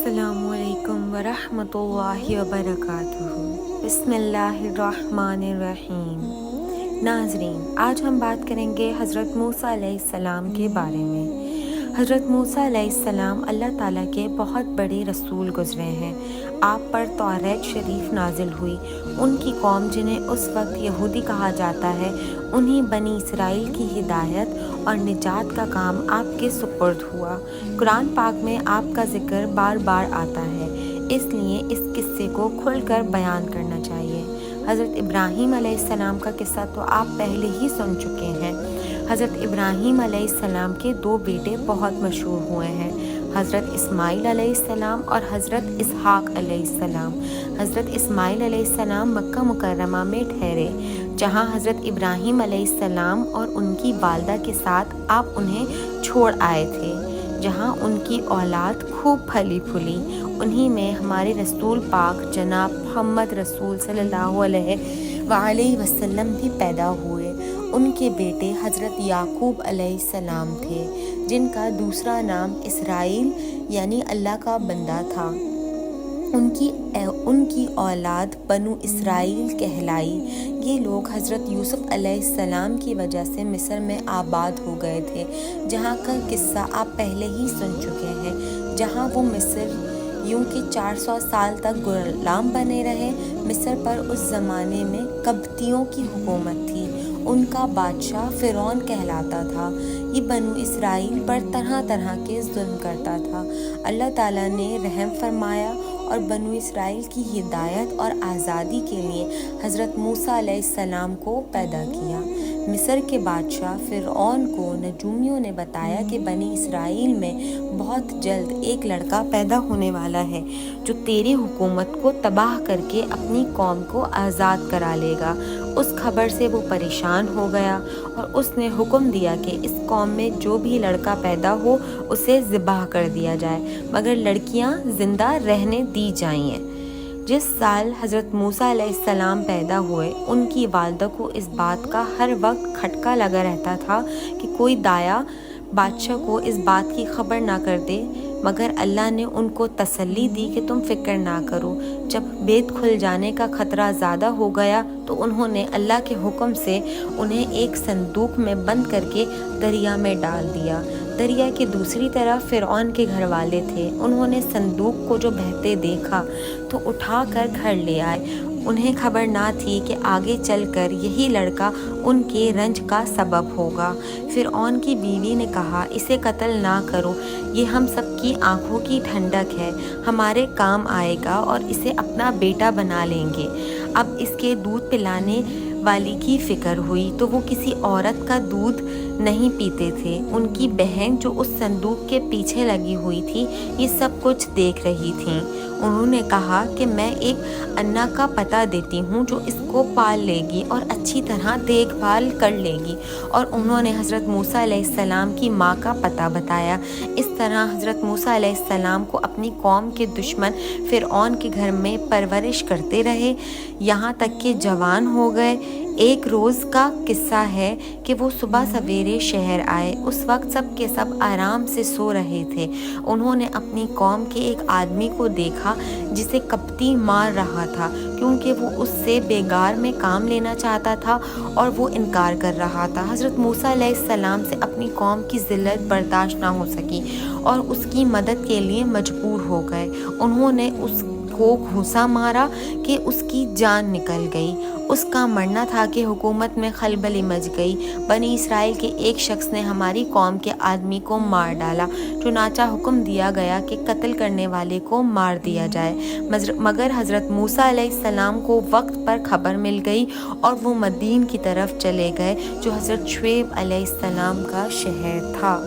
السلام علیکم ورحمۃ اللہ وبرکاتہ۔ بسم اللہ الرحمن الرحیم۔ ناظرین، آج ہم بات کریں گے حضرت موسیٰ علیہ السلام کے بارے میں۔ حضرت موسیٰ علیہ السلام اللہ تعالیٰ کے بہت بڑے رسول گزرے ہیں۔ آپ پر توریت شریف نازل ہوئی۔ ان کی قوم، جنہیں اس وقت یہودی کہا جاتا ہے، انہیں بنی اسرائیل کی ہدایت اور نجات کا کام آپ کے سپرد ہوا۔ قرآن پاک میں آپ کا ذکر بار بار آتا ہے، اس لیے اس قصے کو کھل کر بیان کرنا چاہیے۔ حضرت ابراہیم علیہ السلام کا قصہ تو آپ پہلے ہی سن چکے ہیں۔ حضرت ابراہیم علیہ السلام کے 2 بیٹے بہت مشہور ہوئے ہیں، حضرت اسماعیل علیہ السلام اور حضرت اسحاق علیہ السلام۔ حضرت اسماعیل علیہ السلام مکہ مکرمہ میں ٹھہرے، جہاں حضرت ابراہیم علیہ السلام اور ان کی والدہ کے ساتھ آپ انہیں چھوڑ آئے تھے، جہاں ان کی اولاد خوب پھلی پھولی۔ انہی میں ہمارے رسول پاک جناب محمد رسول صلی اللہ علیہ وآلہ وسلم بھی پیدا ہوئے۔ ان کے بیٹے حضرت یعقوب علیہ السلام تھے، جن کا دوسرا نام اسرائیل یعنی اللہ کا بندہ تھا۔ ان کی اولاد بنو اسرائیل کہلائی۔ یہ لوگ حضرت یوسف علیہ السلام کی وجہ سے مصر میں آباد ہو گئے تھے، جہاں کا قصہ آپ پہلے ہی سن چکے ہیں۔ جہاں وہ مصر یوں کہ 400 سال تک غلام بنے رہے۔ مصر پر اس زمانے میں قبطیوں کی حکومت تھی۔ ان کا بادشاہ فرعون کہلاتا تھا۔ یہ بنو اسرائیل پر طرح طرح کے ظلم کرتا تھا۔ اللہ تعالیٰ نے رحم فرمایا اور بنو اسرائیل کی ہدایت اور آزادی کے لیے حضرت موسیٰ علیہ السلام کو پیدا کیا۔ مصر کے بادشاہ فرعون کو نجومیوں نے بتایا کہ بنی اسرائیل میں بہت جلد ایک لڑکا پیدا ہونے والا ہے، جو تیری حکومت کو تباہ کر کے اپنی قوم کو آزاد کرا لے گا۔ اس خبر سے وہ پریشان ہو گیا اور اس نے حکم دیا کہ اس قوم میں جو بھی لڑکا پیدا ہو اسے ذبح کر دیا جائے، مگر لڑکیاں زندہ رہنے دی جائیں۔ جس سال حضرت موسیٰ علیہ السلام پیدا ہوئے، ان کی والدہ کو اس بات کا ہر وقت کھٹکا لگا رہتا تھا کہ کوئی دایا بادشاہ کو اس بات کی خبر نہ کر دے، مگر اللہ نے ان کو تسلی دی کہ تم فکر نہ کرو۔ جب بید کھل جانے کا خطرہ زیادہ ہو گیا تو انہوں نے اللہ کے حکم سے انہیں ایک صندوق میں بند کر کے دریا میں ڈال دیا۔ دریا کی دوسری طرف فرعون کے گھر والے تھے۔ انہوں نے صندوق کو جو بہتے دیکھا تو اٹھا کر گھر لے آئے۔ انہیں خبر نہ تھی کہ آگے چل کر یہی لڑکا ان کے رنج کا سبب ہوگا۔ فرعون کی بیوی نے کہا، اسے قتل نہ کرو، یہ ہم سب کی آنکھوں کی ٹھنڈک ہے، ہمارے کام آئے گا اور اسے اپنا بیٹا بنا لیں گے۔ اب اس کے دودھ پلانے والی کی فکر ہوئی تو وہ کسی عورت کا دودھ نہیں پیتے تھے۔ ان کی بہن جو اس صندوق کے پیچھے لگی ہوئی تھی، یہ سب کچھ دیکھ رہی تھیں۔ انہوں نے کہا کہ میں ایک انا کا پتہ دیتی ہوں جو اس کو پال لے گی اور اچھی طرح دیکھ بھال کر لے گی، اور انہوں نے حضرت موسیٰ علیہ السلام کی ماں کا پتہ بتایا۔ اس طرح حضرت موسیٰ علیہ السلام کو اپنی قوم کے دشمن فرعون کے گھر میں پرورش کرتے رہے، یہاں تک کہ جوان ہو گئے۔ ایک روز کا قصہ ہے کہ وہ صبح سویرے شہر آئے۔ اس وقت سب کے سب آرام سے سو رہے تھے۔ انہوں نے اپنی قوم کے ایک آدمی کو دیکھا جسے قبطی مار رہا تھا، کیونکہ وہ اس سے بیگار میں کام لینا چاہتا تھا اور وہ انکار کر رہا تھا۔ حضرت موسیٰ علیہ السلام سے اپنی قوم کی ذلت برداشت نہ ہو سکی اور اس کی مدد کے لیے مجبور ہو گئے۔ انہوں نے اس کو گھونسا مارا کہ اس کی جان نکل گئی۔ اس کا مرنا تھا کہ حکومت میں خلبلی مچ گئی۔ بنی اسرائیل کے ایک شخص نے ہماری قوم کے آدمی کو مار ڈالا، چنانچہ حکم دیا گیا کہ قتل کرنے والے کو مار دیا جائے، مگر حضرت موسیٰ علیہ السلام کو وقت پر خبر مل گئی اور وہ مدین کی طرف چلے گئے، جو حضرت شعیب علیہ السلام کا شہر تھا۔